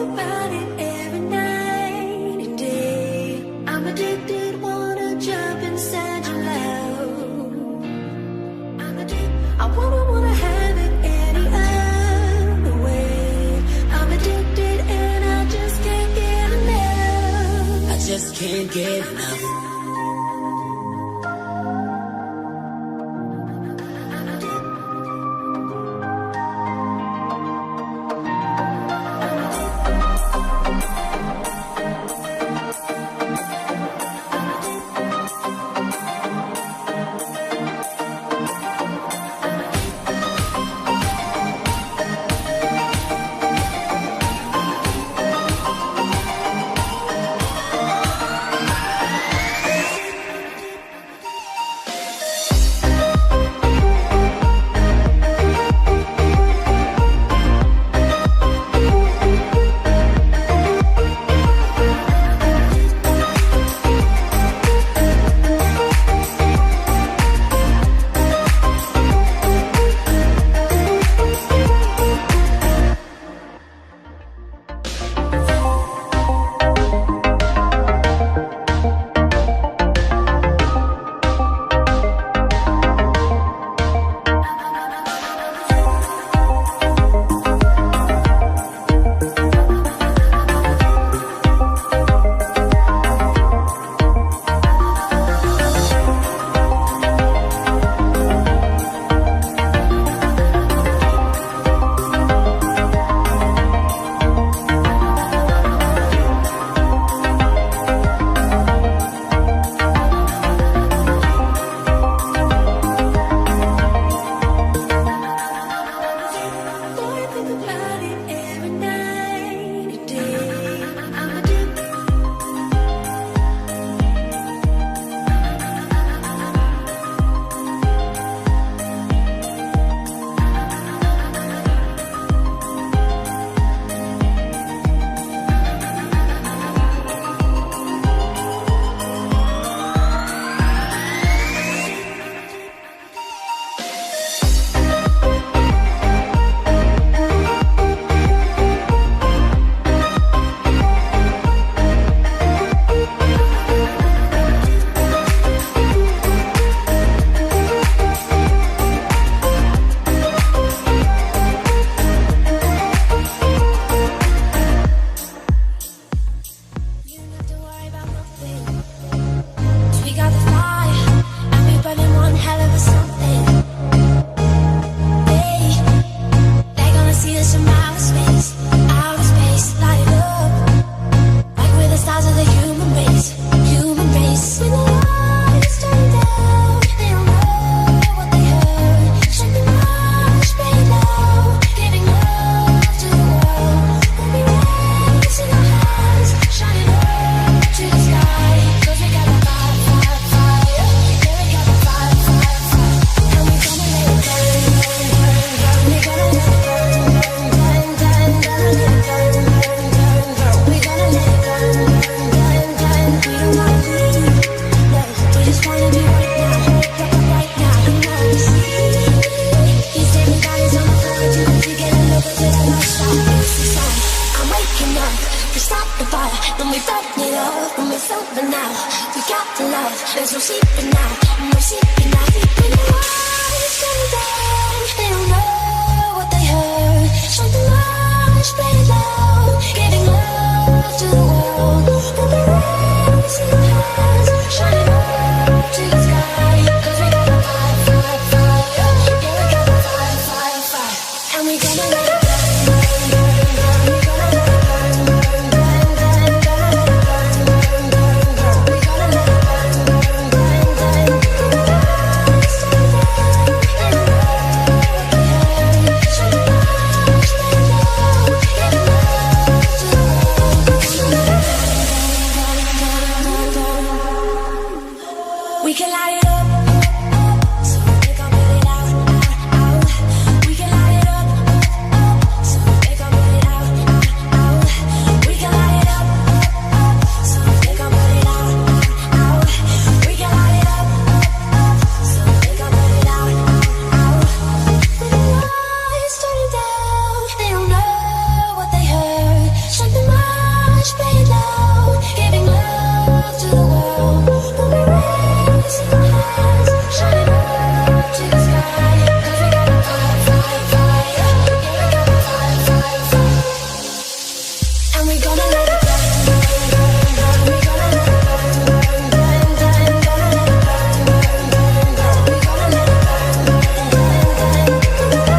about it every night and day. I'm addicted, wanna jump inside your love. I'm addicted, I wanna have it any other way. I'm addicted and I just can't get enough. I just can't get enough. and we gonna let it burn, burn, burn. We gonna let it burn, burn, burn, burn. Gonna let it burn, burn, burn, burn. We gonna let it burn, burn, burn, burn.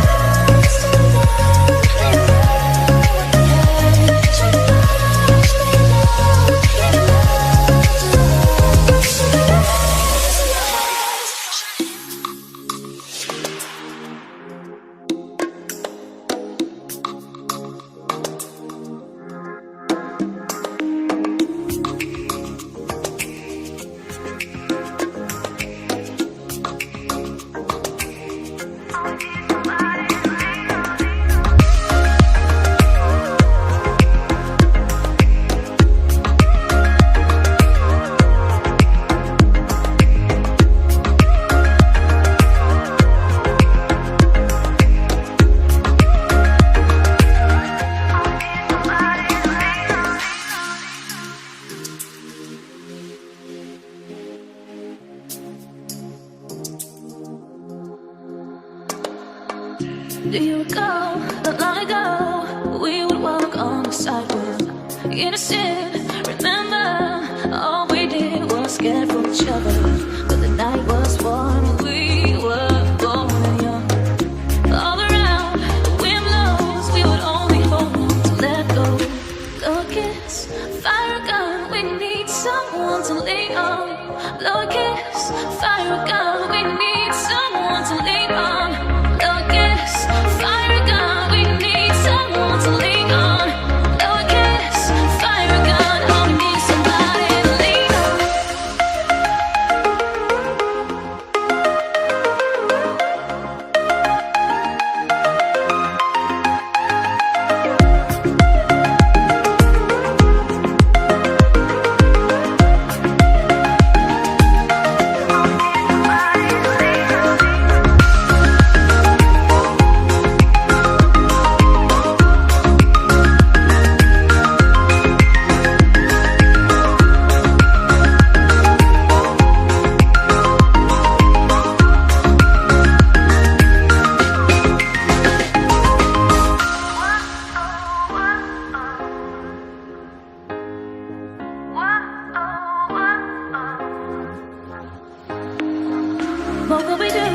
Do you recall not long ago we would walk on the sidewalk, innocent? Remember, all we did was get for each other. But the night was warm, we were born and young. All around, the wind blows, we would only hold on to let go. Blow a kiss, fire a gun, we need someone to lean on. Blow a kiss, fire a gun, we need someone to lean on. Blow a kiss, fire a gun, we need someone to lean on. Blow a kiss, fire a gun, all we need is somebody to lean on. What will we do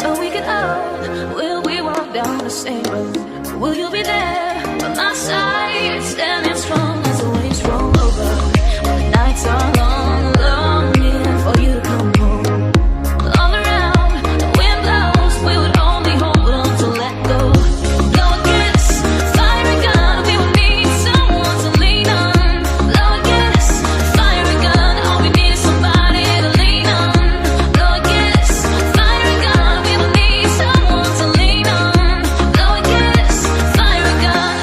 when we get old? Will we walk down the same road? Will you be there by my side, standing strong as the waves roll over? When the nights are long, longing for you to come home. All around, the wind blows, we would only hold on to let go. Blow a kiss, fire a gun, we would need someone to lean on. Blow a kiss, fire a gun, all we need is somebody to lean on. Blow a kiss, fire a gun, we would need someone to lean on. Blow a kiss, fire a gun,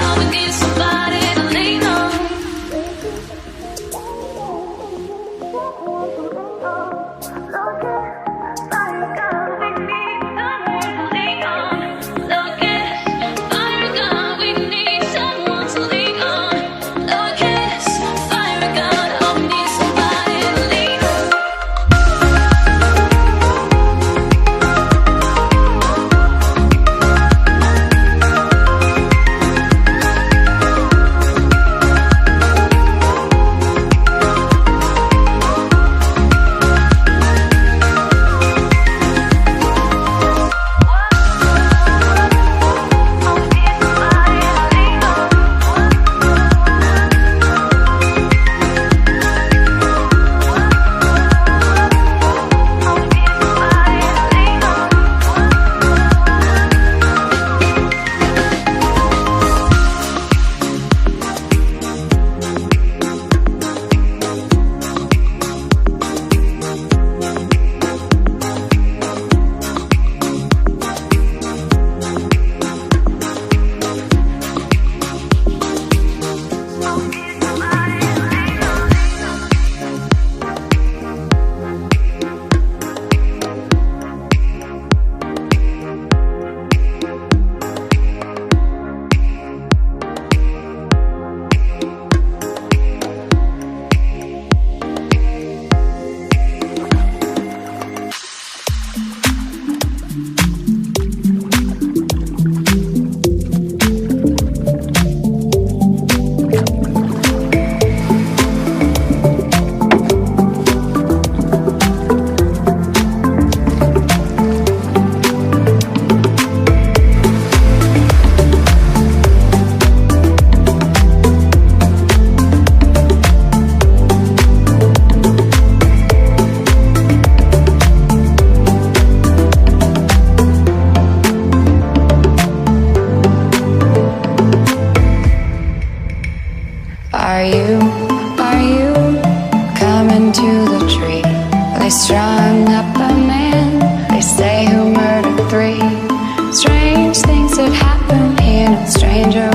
Are you coming to the tree? They strung up a man, they say, who murdered 3. Strange things that happen here, no stranger